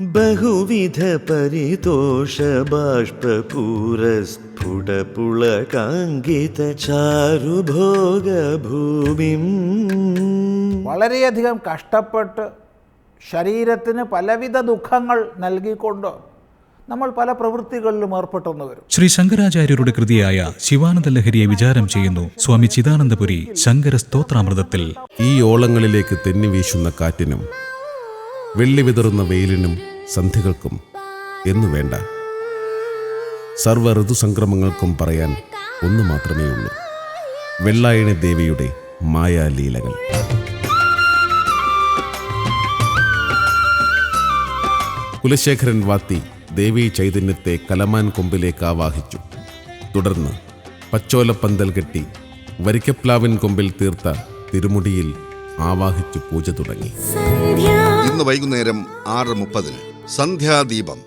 ബഹുവിധ പരിതോഷ ബാഷ്പൂരസ്ഫുടപുളകാങ്കിത ചാരുഭോഗഭൂമിം. വളരെയധികം കഷ്ടപ്പെട്ട് ശരീരത്തിന് പലവിധ ദുഃഖങ്ങൾ നൽകിക്കൊണ്ട് നമ്മൾ പല പ്രവൃത്തികളിലും ഏർപ്പെട്ടെന്ന് വരും. ശ്രീ ശങ്കരാചാര്യരുടെ കൃതിയായ ശിവാനന്ദ ലഹരിയെ വിചാരം ചെയ്യുന്നു സ്വാമി ചിദാനന്ദപുരി ശങ്കര സ്തോത്രാമൃതത്തിൽ. ഈ ഓളങ്ങളിലേക്ക് തെന്നി വീശുന്ന കാറ്റിനും വെള്ളി വിതറുന്ന വെയിലിനും സന്ധികൾക്കും എന്നു വേണ്ട, സർവ്വ ഋതുസംക്രമങ്ങൾക്കും പറയാൻ ഒന്നു മാത്രമേ ഉള്ളൂ: വെള്ളായണി ദേവിയുടെ മായാലീലകൾ. കുലശേഖരൻ വാത്തി ദേവീ ചൈതന്യത്തെ കലമാൻ കൊമ്പിലേക്ക് ആവാഹിച്ചു. തുടർന്ന് പച്ചോലപ്പന്തൽ കെട്ടി വരിക്കപ്ലാവിൻ കൊമ്പിൽ തീർത്ത തിരുമുടിയിൽ ആവാഹിച്ചു പൂജ തുടങ്ങി. ഇന്ന് വൈകുന്നേരം 6:30 സന്ധ്യാദീപം.